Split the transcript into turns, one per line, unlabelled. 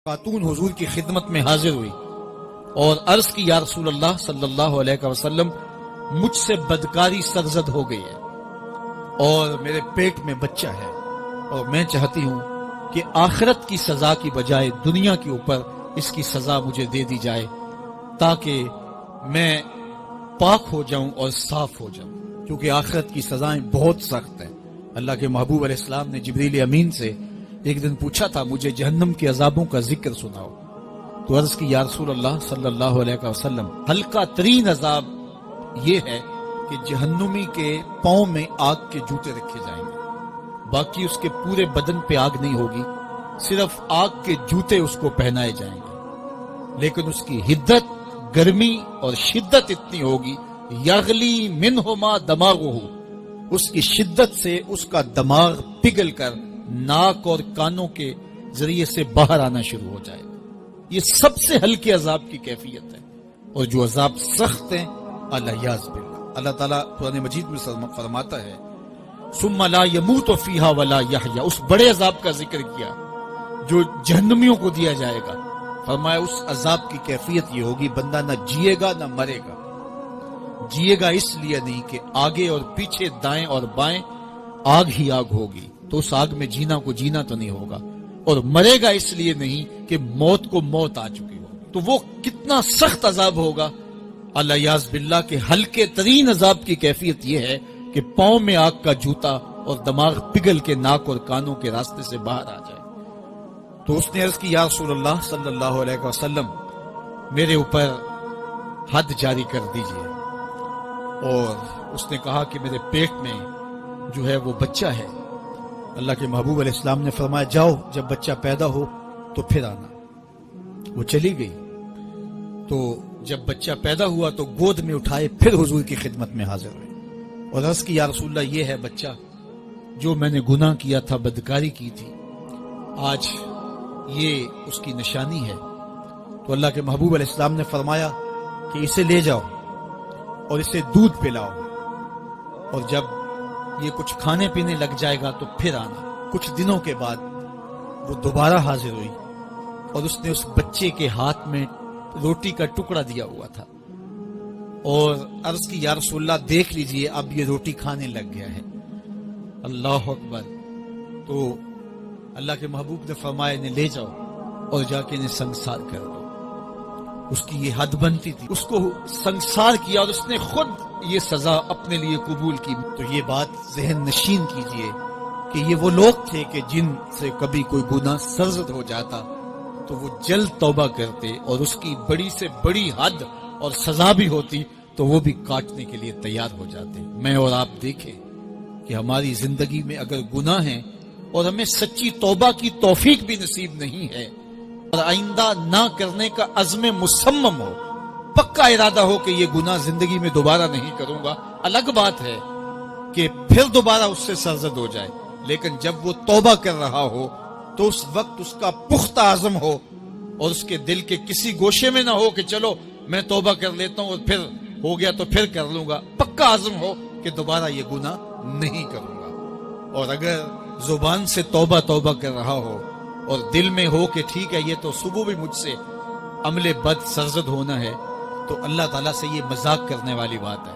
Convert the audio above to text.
خاتون حضور کی خدمت میں حاضر ہوئی اور عرض کی یا رسول اللہ صلی اللہ علیہ وسلم مجھ سے بدکاری سرزد ہو گئی ہے اور میرے پیٹ میں بچہ ہے اور میں چاہتی ہوں کہ آخرت کی سزا کی بجائے دنیا کے اوپر اس کی سزا مجھے دے دی جائے تاکہ میں پاک ہو جاؤں اور صاف ہو جاؤں، کیونکہ آخرت کی سزائیں بہت سخت ہیں۔ اللہ کے محبوب علیہ السلام نے جبریل امین سے ایک دن پوچھا تھا مجھے جہنم کے عذابوں کا ذکر سناؤ، تو عرض کی یا رسول اللہ صلی اللہ علیہ وسلم ہلکا ترین عذاب یہ ہے کہ جہنمی کے پاؤں میں آگ کے جوتے رکھے جائیں گے، باقی اس کے پورے بدن پہ آگ نہیں ہوگی، صرف آگ کے جوتے اس کو پہنائے جائیں گے، لیکن اس کی حدت، گرمی اور شدت اتنی ہوگی یغلی منہما دماغہ، اس کی شدت سے اس کا دماغ پگھل کر ناک اور کانوں کے ذریعے سے باہر آنا شروع ہو جائے گا۔ یہ سب سے ہلکے عذاب کی کیفیت ہے، اور جو عذاب سخت ہیں الیاذ باللہ، اللہ تعالیٰ قرآن مجید میں فرماتا ہے ثم لا يموت فیہا ولا یحیا، اس بڑے عذاب کا ذکر کیا جو جہنمیوں کو دیا جائے گا، فرمایا اس عذاب کی کیفیت یہ ہوگی بندہ نہ جیے گا نہ مرے گا۔ جیے گا اس لیے نہیں کہ آگے اور پیچھے دائیں اور بائیں آگ ہی آگ ہوگی، تو اس آگ میں جینا کو جینا تو نہیں ہوگا، اور مرے گا اس لیے نہیں کہ موت کو موت آ چکی ہوگی۔ تو وہ کتنا سخت عذاب ہوگا الیاذ باللہ کہ ہلکے ترین عذاب کی کیفیت یہ ہے کہ پاؤں میں آگ کا جوتا اور دماغ پگھل کے ناک اور کانوں کے راستے سے باہر آ جائے۔ تو اس نے عرض کی یا رسول اللہ صلی اللہ علیہ وسلم میرے اوپر حد جاری کر دیجئے، اور اس نے کہا کہ میرے پیٹ میں جو ہے وہ بچہ ہے۔ اللہ کے محبوب علیہ السلام نے فرمایا جاؤ جب بچہ پیدا ہو تو پھر آنا۔ وہ چلی گئی، تو جب بچہ پیدا ہوا تو گود میں اٹھائے پھر حضور کی خدمت میں حاضر ہوئے اور عرض کی یا رسول اللہ یہ ہے بچہ جو میں نے گناہ کیا تھا، بدکاری کی تھی، آج یہ اس کی نشانی ہے۔ تو اللہ کے محبوب علیہ السلام نے فرمایا کہ اسے لے جاؤ اور اسے دودھ پلاؤ، اور جب یہ کچھ کھانے پینے لگ جائے گا تو پھر آنا۔ کچھ دنوں کے بعد وہ دوبارہ حاضر ہوئی اور اس نے اس بچے کے ہاتھ میں روٹی کا ٹکڑا دیا ہوا تھا اور عرض کی یا رسول اللہ دیکھ لیجئے اب یہ روٹی کھانے لگ گیا ہے۔ اللہ اکبر۔ تو اللہ کے محبوب نے فرمایا انہیں لے جاؤ اور جا کے انہیں سنگسار کر دو۔ اس کی یہ حد بنتی تھی، اس کو سنگسار کیا اور اس نے خود یہ سزا اپنے لیے قبول کی۔ تو یہ بات ذہن نشین کیجئے کہ یہ وہ لوگ تھے کہ جن سے کبھی کوئی گناہ سرزد ہو جاتا تو وہ جلد توبہ کرتے، اور اس کی بڑی سے بڑی حد اور سزا بھی ہوتی تو وہ بھی کاٹنے کے لیے تیار ہو جاتے۔ میں اور آپ دیکھیں کہ ہماری زندگی میں اگر گناہ ہیں اور ہمیں سچی توبہ کی توفیق بھی نصیب نہیں ہے اور آئندہ نہ کرنے کا عزم مصمم ہو، پکا ارادہ ہو کہ یہ گناہ زندگی میں دوبارہ نہیں کروں گا، الگ بات ہے کہ پھر دوبارہ اس سے سرزد ہو جائے، لیکن جب وہ توبہ کر رہا ہو تو اس وقت اس کا پختہ عزم ہو اور اس کے دل کے کسی گوشے میں نہ ہو کہ چلو میں توبہ کر لیتا ہوں اور پھر ہو گیا تو پھر کر لوں گا، پکا عزم ہو کہ دوبارہ یہ گناہ نہیں کروں گا۔ اور اگر زبان سے توبہ توبہ کر رہا ہو اور دل میں ہو کہ ٹھیک ہے یہ تو صبح بھی مجھ سے عمل بد سرزد ہونا ہے، تو اللہ تعالیٰ سے یہ مذاق کرنے والی بات ہے۔